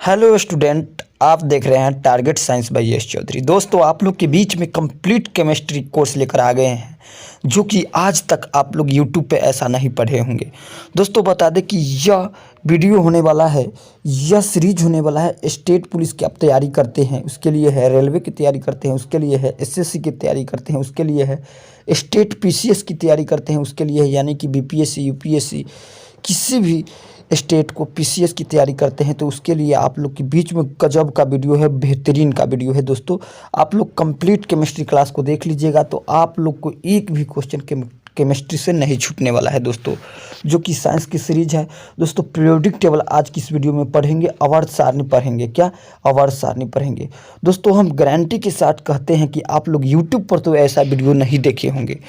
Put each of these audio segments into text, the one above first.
Hello student, आप देख रहे हैं टारगेट साइंस बाय यश चौधरी। दोस्तों, आप लोग के बीच में कंप्लीट केमिस्ट्री कोर्स लेकर आ गए हैं, जो कि आज तक आप लोग यूट्यूब पे ऐसा नहीं पढ़े होंगे। दोस्तों, बता दें कि यह वीडियो होने वाला है, यह सीरीज होने वाला है। स्टेट पुलिस की आप तैयारी करते हैं उसके लिए है, रेलवे की तैयारी करते हैं उसके लिए है, एसएससी की तैयारी करते हैं उसके लिए है, स्टेट पीसीएस की तैयारी करते हैं उसके लिए है, यानी कि बीपीएससी यूपीएससी किसी भी स्टेट को पीसीएस की तैयारी करते हैं तो उसके लिए आप लोग के बीच में गजब का वीडियो है, बेहतरीन का वीडियो है। दोस्तों, आप लोग कंप्लीट केमिस्ट्री क्लास को देख लीजिएगा तो आप लोग को एक भी क्वेश्चन केमिस्ट्री से नहीं छूटने वाला है दोस्तों, जो कि साइंस की सीरीज है। दोस्तों, पीरियोडिक टेबल आज की इस वीडियो में पढ़ेंगे, आवर्त सारणी पढ़ेंगे। क्या आवर्त सारणी पढ़ेंगे? दोस्तों, हम गारंटी के साथ कहते हैं कि आप लोग यूट्यूब पर तो ऐसा वीडियो नहीं देखे होंगे।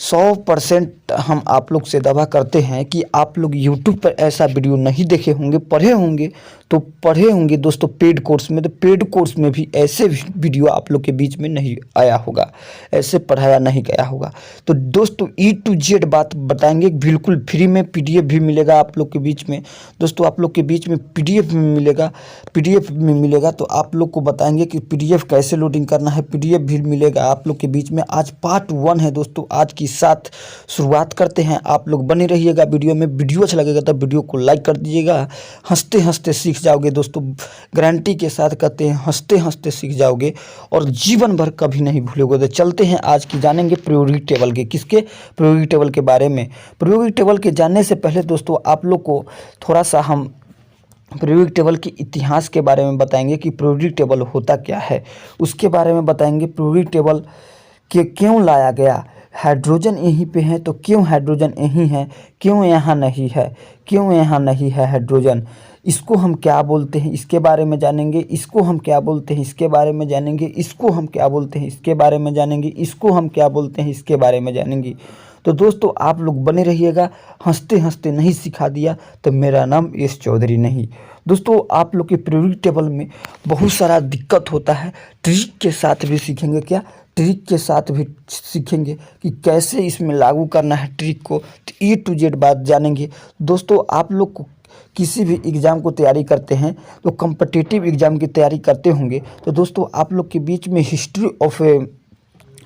100% हम आप लोग से दावा करते हैं कि आप लोग यूट्यूब पर ऐसा वीडियो नहीं देखे होंगे, पढ़े होंगे तो पढ़े होंगे दोस्तों पेड कोर्स में। तो पेड कोर्स में भी ऐसे वीडियो आप लोग के बीच में नहीं आया होगा, ऐसे पढ़ाया नहीं गया होगा। तो दोस्तों, E to Z बात बताएंगे, बिल्कुल फ्री में। पीडीएफ भी मिलेगा आप लोग के बीच में। दोस्तों, आप लोग के बीच में पीडीएफ में मिलेगा तो आप लोग को बताएंगे कि पीडीएफ कैसे लोडिंग करना है। पीडीएफ भी मिलेगा आप लोग के बीच में। आज पार्ट 1 है दोस्तों, आज की साथ शुरुआत करते हैं। आप लोग बने रहिएगा वीडियो में। वीडियो अच्छा लगेगा तो वीडियो को लाइक कर दीजिएगा। हंसते हंसते सीख जाओगे दोस्तों, गारंटी के साथ कहते हैं, हंसते हंसते सीख जाओगे और जीवन भर कभी नहीं भूलोगे। तो चलते हैं, आज की जानेंगे पीरियोडिक टेबल के। किसके? पीरियोडिक टेबल के बारे में। पीरियोडिक टेबल के जानने से पहले दोस्तों, आप लोग को थोड़ा सा हम पीरियोडिक टेबल के इतिहास के बारे में बताएंगे कि पीरियोडिक टेबल होता क्या है, उसके बारे में बताएंगे। पीरियोडिक टेबल के क्यों लाया गया, हाइड्रोजन यहीं पे है तो क्यों हाइड्रोजन यहीं है, क्यों यहाँ नहीं है, क्यों यहाँ नहीं है हाइड्रोजन, इसको हम क्या बोलते हैं इसके बारे में जानेंगे। इसको हम क्या बोलते हैं इसके बारे में जानेंगे। इसको हम क्या बोलते हैं इसके बारे में जानेंगे। इसको हम क्या बोलते हैं इसके बारे में जानेंगे। तो दोस्तों, आप लोग बने रहिएगा। हंसते हंसते नहीं सिखा दिया तो मेरा नाम यश चौधरी नहीं। दोस्तों, आप लोग के पीरियोडिक टेबल में बहुत सारा दिक्कत होता है, ट्रिक के साथ भी सीखेंगे। क्या? ट्रिक के साथ भी सीखेंगे कि कैसे इसमें लागू करना है ट्रिक को। तो E to Z बात जानेंगे। दोस्तों, आप लोग को किसी भी एग्ज़ाम को तैयारी करते हैं तो कॉम्पिटिटिव एग्ज़ाम की तैयारी करते होंगे तो दोस्तों, आप लोग के बीच में हिस्ट्री ऑफ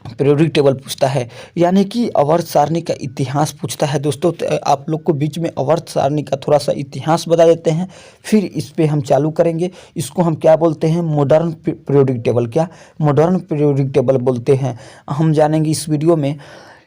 पीरियोडिक टेबल पूछता है, यानी कि आवर्त सारणी का इतिहास पूछता है। दोस्तों, तो आप लोग को बीच में आवर्त सारणी का थोड़ा सा इतिहास बता देते हैं, फिर इस पे हम चालू करेंगे। इसको हम क्या बोलते हैं? Modern periodic table. क्या? मॉडर्न पीरियोडिक टेबल बोलते हैं। हम जानेंगे इस वीडियो में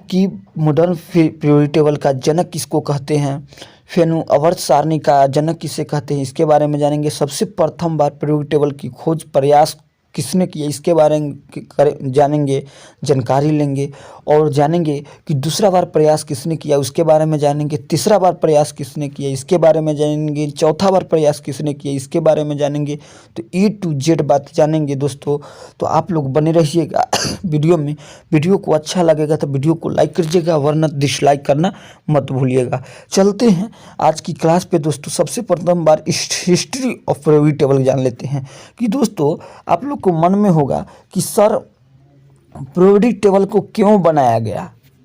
कि मॉडर्न पीरियोडिक टेबल का जनक किसको कहते हैं, फिर आवर्त सारणी का जनक किसे कहते हैं, इसके बारे में जानेंगे। सबसे प्रथम बार पीरियोडिक टेबल की खोज प्रयास किसने किया, इसके बारे में जानेंगे, जानकारी लेंगे। और जानेंगे कि दूसरा बार प्रयास किसने किया, उसके बारे में जानेंगे। तीसरा बार प्रयास किसने किया, इसके बारे में जानेंगे। चौथा बार प्रयास किसने किया, इसके बारे में जानेंगे। तो E to Z बात जानेंगे दोस्तों। तो आप लोग बने रहिएगा वीडियो में। वीडियो को अच्छा लगेगा तो वीडियो को लाइक कीजिएगा, वरना डिसलाइक करना मत भूलिएगा। चलते हैं आज की क्लास पे दोस्तों। सबसे प्रथम बार हिस्ट्री ऑफ पीरियोडिक टेबल जान लेते हैं कि दोस्तों, आप लोग को मन में होगा कि सर पीरियोडिक टेबल को क्यों बनाया गया,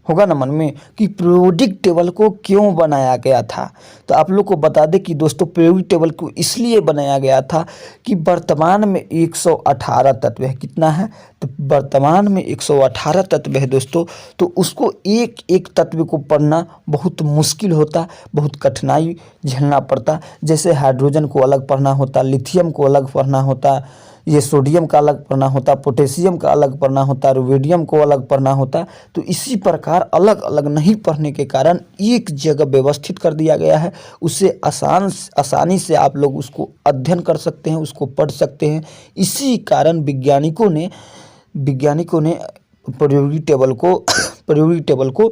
होगा ना मन में कि पीरियोडिक टेबल को क्यों बनाया गया था। तो आप लोग को बता दें कि दोस्तों, पीरियोडिक टेबल को इसलिए बनाया गया था कि वर्तमान में 118 तत्व है। कितना है? तो वर्तमान में 118 तत्व है दोस्तों। तो उसको एक एक तत्व को पढ़ना बहुत मुश्किल होता, बहुत कठिनाई झेलना पड़ता। जैसे हाइड्रोजन को अलग पढ़ना होता, लिथियम को अलग पढ़ना होता, ये सोडियम का अलग पढ़ना होता, पोटेशियम का अलग पढ़ना होता, रुबिडियम को अलग पढ़ना होता। तो इसी प्रकार अलग अलग नहीं पढ़ने के कारण एक जगह व्यवस्थित कर दिया गया है। उससे आसानी से आप लोग उसको अध्ययन कर सकते हैं, उसको पढ़ सकते हैं। इसी कारण वैज्ञानिकों ने पीरियोडिक टेबल को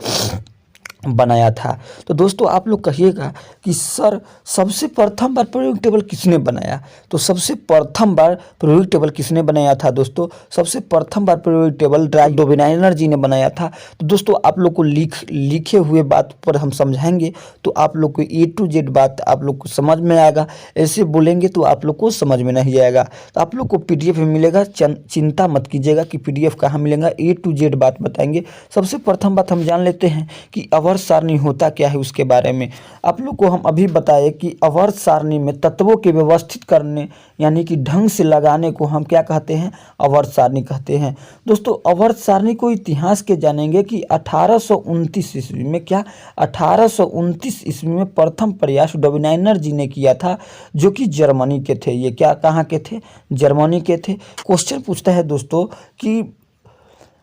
बनाया था। तो दोस्तों, आप लोग कहिएगा कि सर सबसे प्रथम बार पीरियोडिक टेबल किसने बनाया। तो सबसे प्रथम बार पीरियोडिक टेबल किसने बनाया था दोस्तों? सबसे प्रथम बार पीरियोडिक टेबल डोबेनाइनर जी ने बनाया था। तो दोस्तों, आप लोग को लिखे हुए बात पर हम समझाएंगे तो आप लोग को E to Z बात आप लोग को समझ में आएगा। ऐसे बोलेंगे तो आप लोग को समझ में नहीं आएगा। तो आप लोग को PDF में मिलेगा, चिंता मत कीजिएगा कि PDF कहाँ मिलेगा। E to Z बात बताएंगे। सबसे प्रथम बात हम जान लेते हैं कि आवर्त सारणी होता क्या है उसके बारे में आप लोग को हम अभी बताए कि आवर्त सारणी में तत्वों के व्यवस्थित करने यानी कि ढंग से लगाने को हम क्या कहते हैं, आवर्त सारणी कहते हैं। दोस्तों आवर्त सारणी को इतिहास के जानेंगे कि 1829 ईस्वी में, क्या 1829 ईस्वी में प्रथम प्रयास डोबेनाइनर जी ने किया था, जो कि जर्मनी के थे। ये क्या कहाँ के थे, जर्मनी के थे। क्वेश्चन पूछता है दोस्तों कि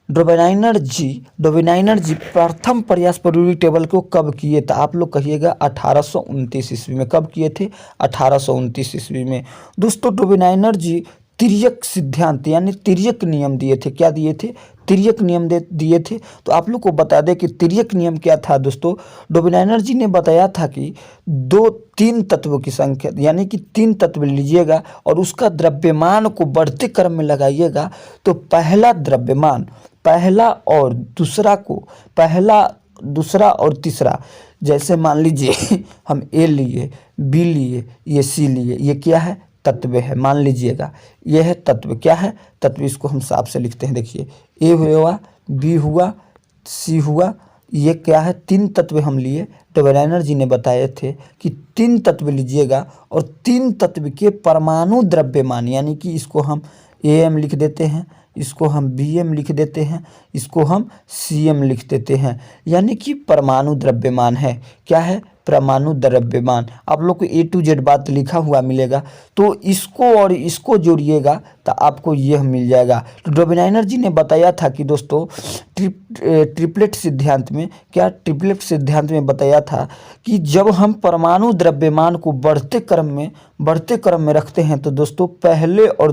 डोबेनाइनर जी प्रथम प्रयास पीरियोडिक टेबल को कब किए, तो आप लोग कहिएगा 1829 ईस्वी में। कब किए थे, 1829 ईस्वी में। दोस्तों डोबेनाइनर जी तिर्यक सिद्धांत यानी तिर्यक नियम दिए थे। क्या दिए थे, तिर्यक नियम दिए थे। तो आप लोग को बता दें कि तिर्यक नियम क्या था दोस्तों। डोबेनाइनर जी ने बताया था कि तीन तत्वों की संख्या यानी कि 3 तत्व लीजिएगा और उसका द्रव्यमान को बढ़ते क्रम में लगाइएगा, तो पहला द्रव्यमान, पहला और दूसरा और तीसरा, जैसे मान लीजिए हम ए लिए, बी लिए, ये सी लिए, ये क्या है, तत्व है। मान लीजिएगा यह है तत्व, क्या है, तत्व। इसको हम साफ से लिखते हैं, देखिए ए हुआ, बी हुआ, सी हुआ, ये क्या है, 3 तत्व हम लिए। डोबेनाइनर जी ने बताए थे कि 3 तत्व लीजिएगा और 3 तत्व के परमाणु द्रव्यमान यानी कि इसको हम AM लिख देते हैं, इसको हम BM लिख देते हैं, इसको हम CM लिख देते हैं, यानी कि परमाणु द्रव्यमान है। क्या है, परमाणु द्रव्यमान। आप लोग को A to Z बात लिखा हुआ मिलेगा, तो इसको और इसको जोड़िएगा तो आपको यह मिल जाएगा। तो डोबेनाइनर जी ने बताया था कि दोस्तों ट्रिपलेट सिद्धांत में, क्या ट्रिपलेट सिद्धांत में बताया था कि जब हम परमाणु द्रव्यमान को बढ़ते क्रम में रखते हैं, तो दोस्तों पहले और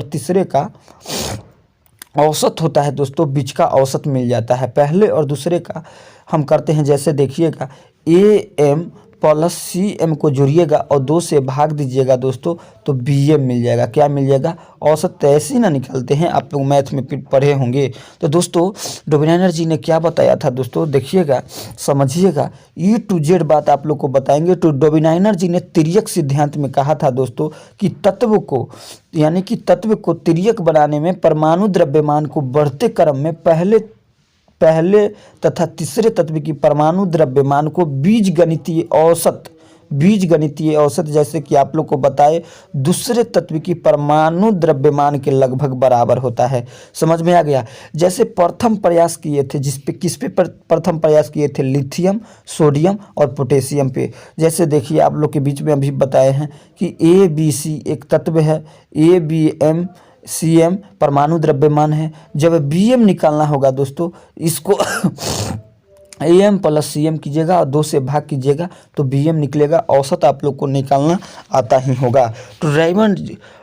तीसरे का औसत होता है दोस्तों, बीच का औसत मिल जाता है। पहले और दूसरे का हम करते हैं, जैसे देखिएगा AM प्लस CM को जोड़िएगा और 2 से भाग दीजिएगा दोस्तों, तो BM मिल जाएगा। क्या मिल जाएगा, औसत। तो ऐसे ही ना निकालते हैं, आप लोग मैथ में पढ़े होंगे। तो दोस्तों डोबेनाइनर जी ने क्या बताया था दोस्तों, देखिएगा, समझिएगा, E to Z बात आप लोग को बताएंगे। तो डोबेनाइनर जी ने तिर्यक सिद्धांत में कहा था दोस्तों कि तत्व को तिर्यक बनाने में परमाणु द्रव्यमान को बढ़ते क्रम में पहले तथा तीसरे तत्व की परमाणु द्रव्यमान को बीजगणितीय औसत जैसे कि आप लोग को बताए दूसरे तत्व की परमाणु द्रव्यमान के लगभग बराबर होता है। समझ में आ गया। जैसे प्रथम प्रयास किए थे, किस पे प्रथम प्रयास किए थे, लिथियम, सोडियम और पोटेशियम पे। जैसे देखिए आप लोग के बीच में अभी बताए हैं कि ABC एक तत्व है, ABM CM परमाणु द्रव्यमान है। जब BM निकालना होगा दोस्तों, इसको AM प्लस CM कीजिएगा और 2 से भाग कीजिएगा तो BM निकलेगा। औसत आप लोग को निकालना आता ही होगा। तो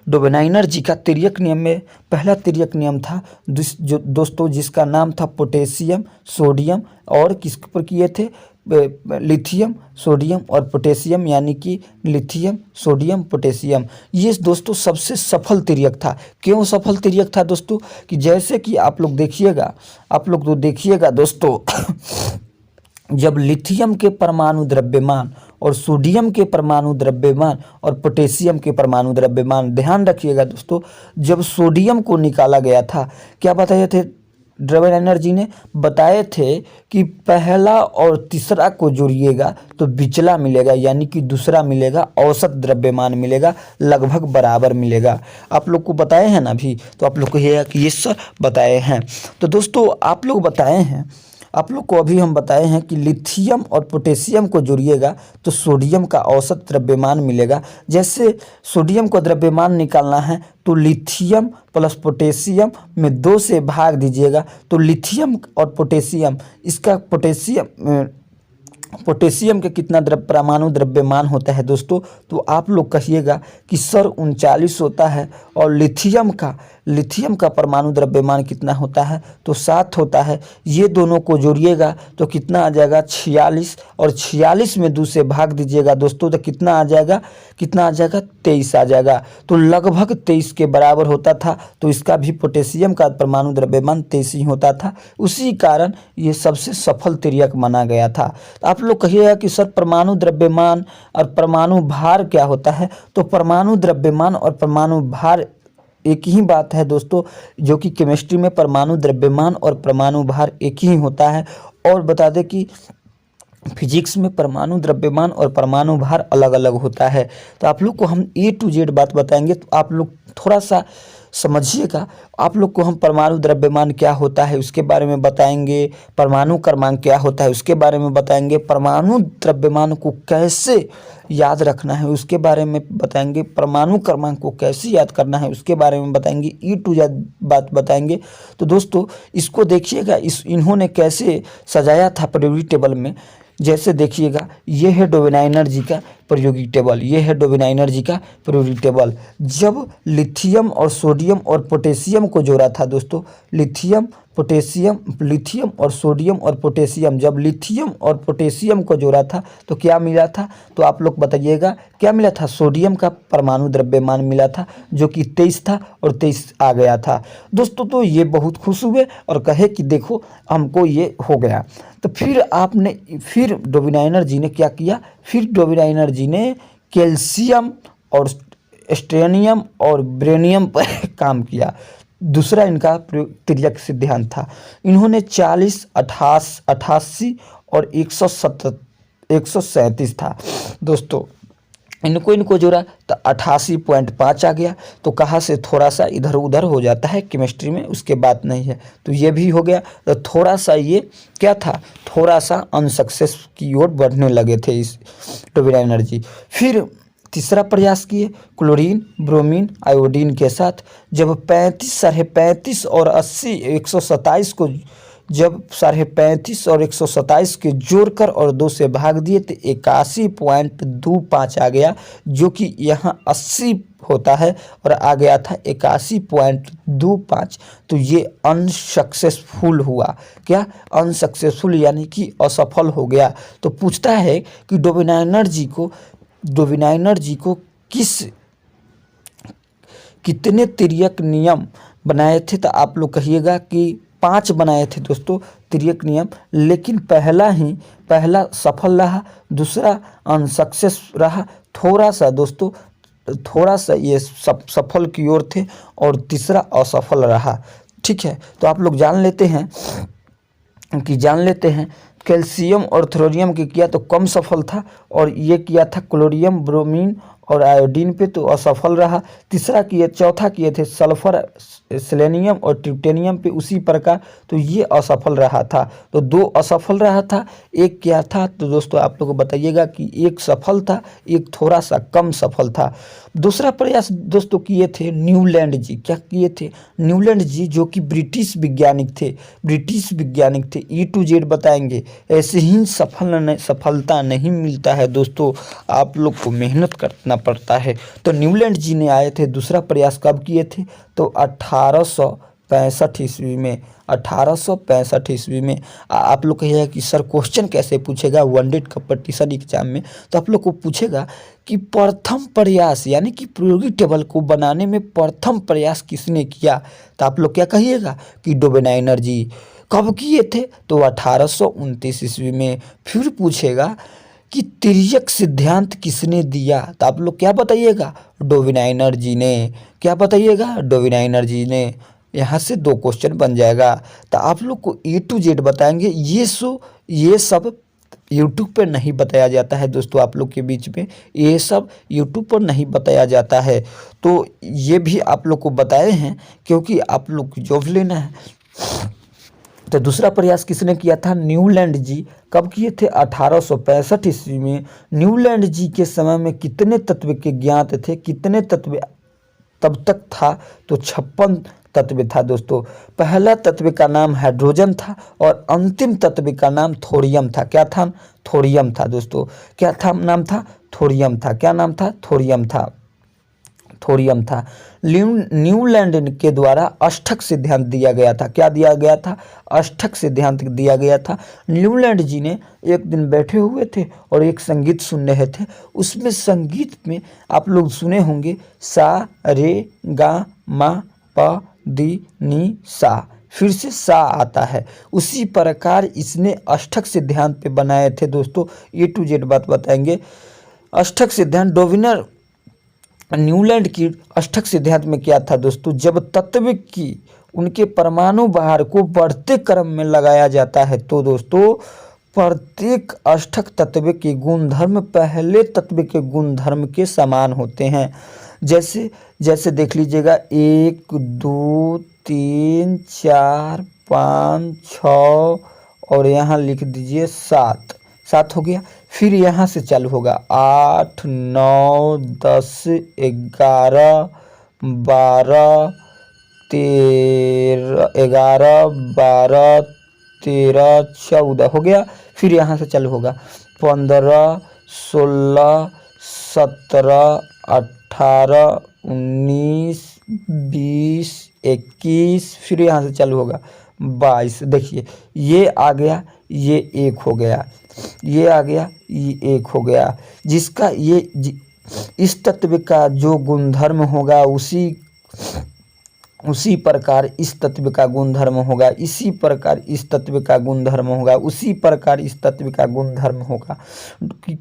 डोबेनाइनर जी का तिर्यक नियम में पहला तिर्यक नियम था दोस्तों, जिसका नाम था पोटेशियम, सोडियम और किस पर किए थे, लिथियम, सोडियम और पोटेशियम, यानी कि लिथियम, सोडियम, पोटेशियम। ये दोस्तों सबसे सफल तिर्यक था। क्यों सफल तिर्यक था दोस्तों, कि जैसे कि आप लोग देखिएगा दोस्तों जब लिथियम के परमाणु द्रव्यमान और सोडियम के परमाणु द्रव्यमान और पोटेशियम के परमाणु द्रव्यमान, ध्यान रखिएगा दोस्तों, जब सोडियम को निकाला गया था, क्या बताए थे डोबेनाइनर जी ने, बताए थे कि पहला और तीसरा को जोड़िएगा तो बिचला मिलेगा, यानी कि दूसरा मिलेगा, औसत द्रव्यमान मिलेगा, लगभग बराबर मिलेगा। आप लोग को बताए हैं ना अभी, तो आप लोग को ये सर बताए हैं। तो दोस्तों आप लोग को अभी हम बताए हैं कि लिथियम और पोटेशियम को जोड़िएगा तो सोडियम का औसत द्रव्यमान मिलेगा। जैसे सोडियम को द्रव्यमान निकालना है तो लिथियम प्लस पोटेशियम में 2 से भाग दीजिएगा, तो लिथियम और पोटेशियम, इसका पोटेशियम का कितना परमाणु द्रव्यमान होता है दोस्तों, तो आप लोग कहिएगा कि सर 39 होता है। और लिथियम का परमाणु द्रव्यमान कितना होता है, तो 7 होता है। ये दोनों को जोड़िएगा तो कितना आ जाएगा, 46, और 46 में 2 से भाग दीजिएगा दोस्तों, तो कितना आ जाएगा, 23 आ जाएगा। तो लगभग 23 के बराबर होता था। तो इसका भी पोटेशियम का परमाणु द्रव्यमान 23 ही होता था। उसी कारण ये सबसे सफल तिर्यक माना गया था। तो आप लोग कहिएगा कि सर परमाणु द्रव्यमान और परमाणु भार क्या होता है, तो परमाणु द्रव्यमान और परमाणु भार एक ही बात है दोस्तों, जो कि केमिस्ट्री में परमाणु द्रव्यमान और परमाणु भार एक ही होता है। और बता दें कि फिजिक्स में परमाणु द्रव्यमान और परमाणु भार अलग अलग होता है। तो आप लोग को हम ए टू जेड बात बताएंगे, तो आप लोग थोड़ा सा समझिएगा। आप लोग को हम परमाणु द्रव्यमान क्या होता है उसके बारे में बताएंगे, परमाणु क्रमांक क्या होता है उसके बारे में बताएंगे, परमाणु द्रव्यमान को कैसे याद रखना है उसके बारे में बताएंगे, परमाणु क्रमांक को कैसे याद करना है उसके बारे में बताएंगे, ई टू जेड बात बताएंगे। तो दोस्तों इसको देखिएगा, इन्होंने कैसे सजाया था प्रायोगिक टेबल में। जैसे देखिएगा, ये है डोवेनाइनर जी का प्रायोगिक टेबल, ये है डोवेनाइनर जी का प्रायोगिक टेबल। जब लिथियम और सोडियम और पोटेशियम को जोड़ा था दोस्तों, लिथियम और सोडियम और पोटेशियम, जब लिथियम और पोटेशियम को जोड़ा था तो क्या मिला था, तो आप लोग बताइएगा क्या मिला था। सोडियम का परमाणु द्रव्यमान मिला था जो कि 23 था और 23 आ गया था दोस्तों। तो ये बहुत खुश हुए और कहे कि देखो हमको ये हो गया। तो फिर डोवेनाइनर जी ने क्या किया, फिर डोवेनाइनर जी ने कैल्शियम और स्ट्रेनियम और ब्रेनियम पर काम किया। दूसरा इनका तिर्यक सिद्धांत था। इन्होंने 40, 88 और 137 था दोस्तों। इनको जोड़ा तो 88.5 आ गया। तो कहाँ से थोड़ा सा इधर उधर हो जाता है केमिस्ट्री में, उसके बात नहीं है। तो ये भी हो गया। तो थोड़ा सा ये क्या था, थोड़ा सा अनसक्सेस की ओर बढ़ने लगे थे इस डोवेनाइनर जी। फिर तीसरा प्रयास किए क्लोरीन, ब्रोमीन, आयोडीन के साथ। जब 35, 35.5 और 80, 127 को जब 35.5 और 127 के जोड़कर और 2 से भाग दिए तो 81.25 आ गया, जो कि यहाँ 80 होता है और आ गया था 81.25। तो ये अनसक्सेसफुल हुआ। क्या अनसक्सेसफुल यानी कि असफल हो गया। तो पूछता है कि डोवेनाइनर जी को कितने तिर्यक नियम बनाए थे। तो आप लोग कहिएगा कि 5 बनाए थे दोस्तों तिर्यक नियम, लेकिन पहला सफल रहा, दूसरा अनसक्सेस रहा, थोड़ा सा ये सफल की ओर थे और तीसरा असफल रहा। ठीक है, तो आप लोग जान लेते हैं कैल्शियम और थोरियम के किया तो कम सफल था, और ये किया था क्लोरियम, ब्रोमीन और आयोडीन पे तो असफल रहा। चौथा किए थे सल्फर, सेलेनियम और ट्रिप्टेनियम पे उसी प्रकार, तो ये असफल रहा था। तो 2 असफल रहा था, एक क्या था, तो दोस्तों आप लोग को बताइएगा कि एक सफल था, एक थोड़ा सा कम सफल था। दूसरा प्रयास दोस्तों किए थे न्यूलैंड जी। क्या किए थे न्यूलैंड जी, जो कि ब्रिटिश वैज्ञानिक थे, ई टू जेड बताएंगे। ऐसे ही सफलता नहीं मिलता है दोस्तों, आप लोग को मेहनत करना पड़ता है। तो न्यूलैंड जी ने आए थे। दूसरा प्रयास कब किए थे, तो 1865 ईस्वी में। 1865 ईस्वी में। आप लोग कहिएगा कि सर क्वेश्चन कैसे पूछेगा वनडेड कंपटीशन एग्जाम में, तो आप लोग को पूछेगा कि प्रथम प्रयास यानी कि प्रायोगिक टेबल को बनाने में प्रथम प्रयास किसने किया। तो आप लोग क्या कहिएगा कि डोवेनाइनर जी। कब किए थे, तो 1829 ईस्वी में। फिर पूछेगा कि तिर्यक सिद्धांत किसने दिया, तो आप लोग क्या बताइएगा, डोवेनाइनर जी ने। क्या बताइएगा, डोवेनाइनर जी ने। यहाँ से 2 क्वेश्चन बन जाएगा। तो आप लोग को ए टू जेड बताएंगे। ये सब यूट्यूब पर नहीं बताया जाता है दोस्तों, आप लोग के बीच में ये सब यूट्यूब पर नहीं बताया जाता है। तो ये भी आप लोग को बताए हैं क्योंकि आप लोग को जॉब लेना है। तो दूसरा प्रयास किसने किया था, न्यूलैंड जी। कब किए थे, 1865 ईस्वी में। न्यूलैंड जी के समय में कितने तत्व के ज्ञात थे, कितने तत्व तब तक था, तो 56 तत्व था दोस्तों। पहला तत्व का नाम हाइड्रोजन था और अंतिम तत्व का नाम थोरियम था। क्या था, थोरियम था दोस्तों। क्या था नाम था, थोरियम था। क्या नाम था, थोरियम था। न्यूलैंड के द्वारा अष्टक सिद्धांत दिया गया था। क्या दिया गया था, अष्टक सिद्धांत दिया गया था। न्यूलैंड जी ने एक दिन बैठे हुए थे और एक संगीत सुन रहे थे। उसमें संगीत में आप लोग सुने होंगे सा रे गा मा प दी नी सा, फिर से सा आता है। उसी प्रकार इसने अष्टक सिद्धांत पे बनाए थे दोस्तों। ए टू जेड बात बताएंगे। अष्टक सिद्धांत न्यूलैंड की अष्टक सिद्धांत में क्या था दोस्तों, जब तत्व की उनके परमाणु भार को बढ़ते क्रम में लगाया जाता है तो दोस्तों प्रत्येक अष्टक तत्व के गुणधर्म पहले तत्व के गुणधर्म के समान होते हैं। जैसे जैसे देख लीजिएगा 1 2 3 4 5 6 और यहाँ लिख दीजिए 7 7 हो गया। फिर यहाँ से चालू होगा 8 9 10 11 12 13 14 हो गया। फिर यहाँ से चालू होगा 15 16 17 18 19 20 21 फिर यहाँ से चालू होगा 22। देखिए ये आ गया, ये एक हो गया, ये आ गया, ये एक हो गया। जिसका इस तत्व का जो गुणधर्म होगा उसी प्रकार इस तत्व का गुणधर्म होगा, इसी प्रकार इस तत्व का गुणधर्म होगा, उसी प्रकार इस तत्व का गुणधर्म होगा।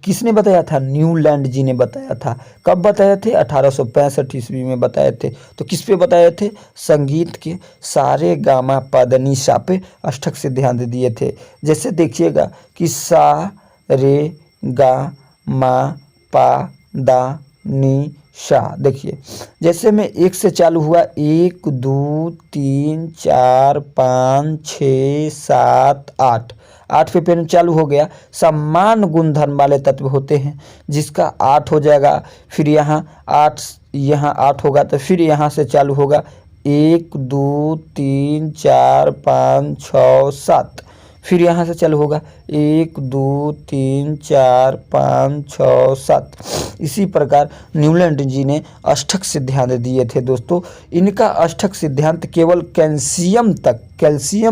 किसने बताया था? न्यूलैंड जी ने बताया था। कब बताए थे? 1865 ईस्वी में बताए थे। तो किस पे बताए थे? संगीत के सारे गामा पदनी सा पे अष्टक सिद्धांत दिए थे। जैसे देखिएगा कि सा रे गा मा पा दा नी सा। देखिए जैसे में 1 से चालू हुआ 1 2 3 4 5 6 7 8 8 पे पेन चालू हो गया। समान गुणधर्म वाले तत्व होते हैं जिसका 8 हो जाएगा। फिर यहाँ 8 होगा तो फिर यहाँ से चालू होगा 1 2 3 4 5 6 7। फिर यहाँ से चालू होगा 1 2 3 4 5 6 7। इसी प्रकार न्यूलैंड जी ने अष्टक सिद्धांत दिए थे दोस्तों। इनका अष्टक सिद्धांत केवल कैल्शियम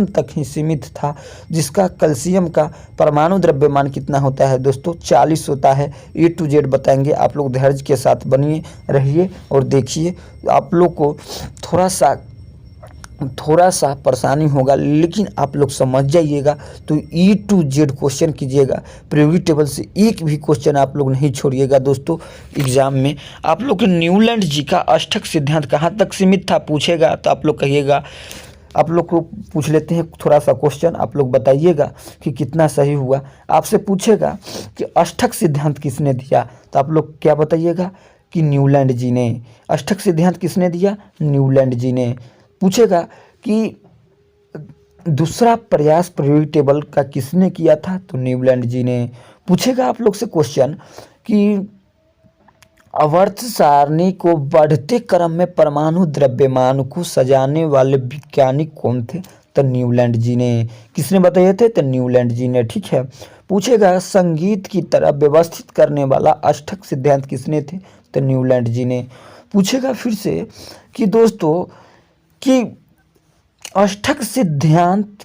तक ही सीमित था, जिसका कैल्शियम का परमाणु द्रव्यमान कितना होता है दोस्तों? 40 होता है। A to Z बताएंगे, आप लोग धैर्य के साथ बनिए रहिए और देखिए। आप लोग को थोड़ा सा परेशानी होगा लेकिन आप लोग समझ जाइएगा। तो E to Z क्वेश्चन कीजिएगा, प्रायोगिक टेबल से एक भी क्वेश्चन आप लोग नहीं छोड़िएगा दोस्तों। एग्जाम में आप लोग के न्यूलैंड जी का अष्टक सिद्धांत कहाँ तक सीमित था पूछेगा तो आप लोग कहिएगा। आप लोग को पूछ लेते हैं थोड़ा सा क्वेश्चन, आप लोग बताइएगा कि कितना सही हुआ। आपसे पूछेगा कि अष्टक सिद्धांत किसने दिया तो आप लोग क्या बताइएगा कि न्यूलैंड जी ने। अष्टक सिद्धांत किसने दिया? न्यूलैंड जी ने। पूछेगा कि दूसरा प्रयास प्रायोगिक टेबल का किसने किया था तो न्यूलैंड जी ने। पूछेगा आप लोग से क्वेश्चन कि आवर्त सारणी को बढ़ते क्रम में परमाणु द्रव्यमान को सजाने वाले वैज्ञानिक कौन थे तो न्यूलैंड जी ने। किसने बताए थे तो न्यूलैंड जी ने। ठीक है। पूछेगा संगीत की तरह व्यवस्थित करने वाला अष्टक सिद्धांत किसने थे तो न्यूलैंड जी ने। पूछेगा फिर से कि दोस्तों कि अष्टक सिद्धांत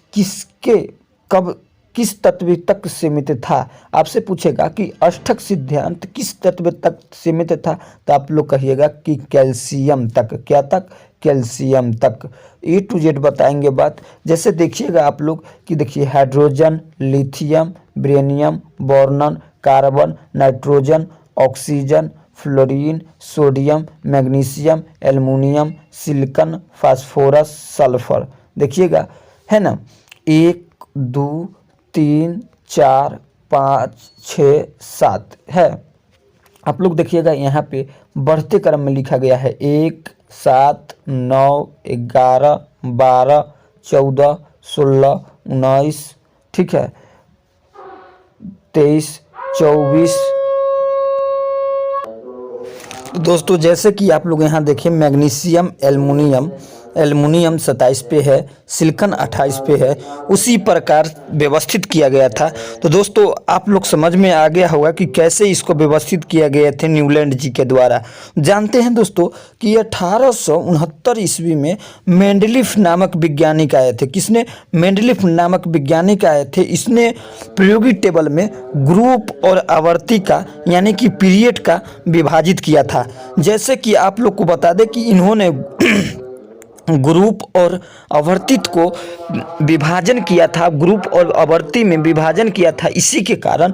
किस तत्व तक सीमित था। आपसे पूछेगा कि अष्टक सिद्धांत किस तत्व तक सीमित था तो आप लोग कहिएगा कि कैल्शियम तक। क्या तक? कैल्शियम तक। A to Z बताएंगे बात। जैसे देखिएगा आप लोग कि देखिए hydrogen, lithium, beryllium, boron, carbon, nitrogen, oxygen, fluorine, sodium, magnesium, aluminium, silicon, phosphorus, sulphur. देखिएगा है ना, 1 2 3 4 5 6 7 है। आप लोग देखिएगा यहाँ पे बढ़ते क्रम में लिखा गया है 1 7 9 11 12 14 16 19। ठीक है, 23 24। दोस्तों जैसे कि आप लोग यहाँ देखिए मैग्नीशियम, एल्युमिनियम 27 पे है, सिलिकॉन 28 पे है, उसी प्रकार व्यवस्थित किया गया था। तो दोस्तों आप लोग समझ में आ गया होगा कि कैसे इसको व्यवस्थित किया गया थे न्यूलैंड जी के द्वारा। जानते हैं दोस्तों कि 1869 ईस्वी में मेंडलीफ नामक वैज्ञानिक आए थे। किसने? मेंडलीफ नामक वैज्ञानिक आए थे। इसने प्रायोगिक टेबल में ग्रुप और आवर्ती का यानी कि पीरियड का विभाजित किया था। जैसे कि आप लोग को बता दें कि इन्होंने ग्रुप और आवर्तित को विभाजन किया था, ग्रुप और आवर्ती में विभाजन किया था। इसी के कारण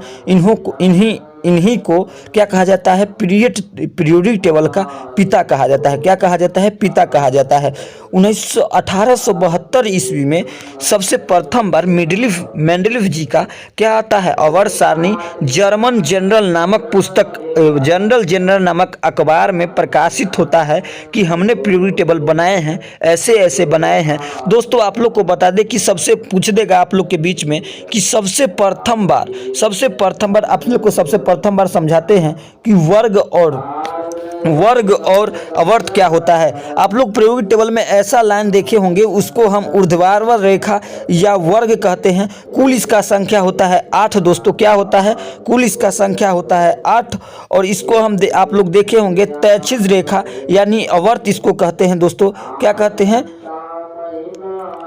इन्हीं को क्या कहा जाता है, पीरियोडिक टेबल का पिता कहा जाता है। क्या कहा जाता है, पिता कहा जाता है। 1872 ईस्वी में सबसे प्रथम बार मेंडलीफ जी का क्या आता है, आवर्त सारणी जर्मन जनरल नामक पुस्तक, जनरल नामक अखबार में प्रकाशित होता है कि हमने पीरियोडिक टेबल बनाए हैं, ऐसे ऐसे बनाए हैं। दोस्तों आप लोग को बता दें कि सबसे पूछ देगा आप लोग के बीच में कि सबसे प्रथम बार आप लोग को सबसे प्रथम बार समझाते हैं कि वर्ग और आवर्त क्या होता है। आप लोग पीरियोडिक टेबल में ऐसा लाइन देखे होंगे, उसको हम ऊर्ध्वाधर रेखा या वर्ग कहते हैं। कुल इसका संख्या होता है 8। दोस्तों क्या होता है, कुल इसका संख्या होता है 8। और इसको आप लोग देखे होंगे क्षैतिज रेखा यानी आवर्त इसको कहते हैं। दोस्तों क्या कहते हैं,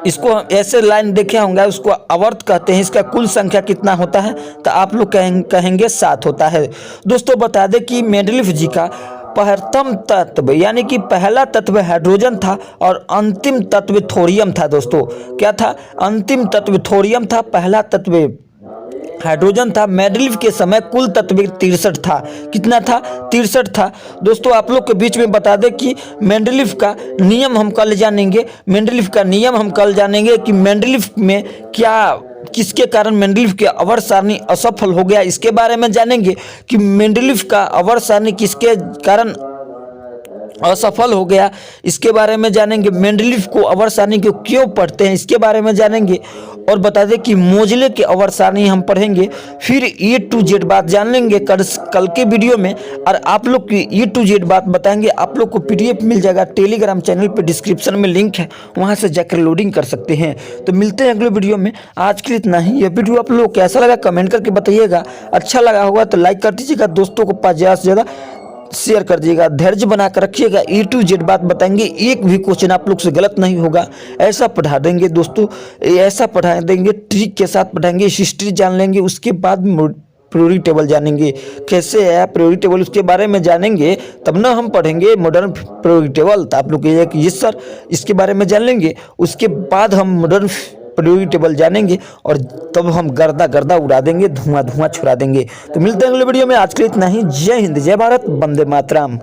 इसको ऐसे लाइन देखे होंगे, उसको आवर्त कहते हैं। इसका कुल संख्या कितना होता है, तो आप लोग कहेंगे 7 होता है। दोस्तों बता दें कि मेंडलीफ जी का प्रथम तत्व यानी कि पहला तत्व हाइड्रोजन था और अंतिम तत्व थोरियम था। दोस्तों क्या था, अंतिम तत्व थोरियम था, पहला तत्व हाइड्रोजन था। मेंडलीफ के समय कुल तत्व 63 था। कितना था, 63 था। दोस्तों आप लोग के बीच में बता दें कि मेंडलीफ का नियम हम कल जानेंगे। कि मेंडलीफ में क्या, किसके कारण मेंडलीफ के आवर्त सारणी असफल हो गया, इसके बारे में जानेंगे कि मेंडलीफ का आवर्त सारणी किसके कारण असफल हो गया, इसके बारे में जानेंगे। मेंडलीफ को आवर्त सारणी को क्यों पढ़ते हैं, इसके बारे में जानेंगे। और बता दें कि मोजले के आवर्त सारणी हम पढ़ेंगे। फिर A to Z बात जान लेंगे कल के वीडियो में। और आप लोग की A to Z बात बताएंगे। आप लोग को PDF मिल जाएगा, टेलीग्राम चैनल पे डिस्क्रिप्शन में लिंक है, वहाँ से जाकर लोडिंग कर सकते हैं। तो मिलते हैं अगले वीडियो में। आज के लिए इतना ही। यह वीडियो आप लोग को कैसा लगा कमेंट करके बताइएगा। अच्छा लगा होगा तो लाइक कर दीजिएगा, दोस्तों को 5 ज़्यादा से ज़्यादा शेयर कर दीजिएगा। धैर्य बनाकर रखिएगा। A to Z बात बताएंगे, एक भी क्वेश्चन आप लोग से गलत नहीं होगा। ऐसा पढ़ा देंगे दोस्तों, ऐसा पढ़ा देंगे, ट्रिक के साथ पढ़ाएंगे। हिस्ट्री जान लेंगे, उसके बाद पीरियोडिक टेबल जानेंगे कैसे है पीरियोडिक टेबल, उसके बारे में जानेंगे तब ना हम पढ़ेंगे मॉडर्न पीरियोडिक टेबल। तो आप लोग ये सर इसके बारे में जान लेंगे, उसके बाद हम मॉडर्न पीरियोडिक टेबल जानेंगे और तब हम गर्दा उड़ा देंगे, धुआं छुड़ा देंगे। तो मिलते हैं अगले वीडियो में। आज के लिए इतना ही। जय हिंद, जय भारत, वंदे मातरम।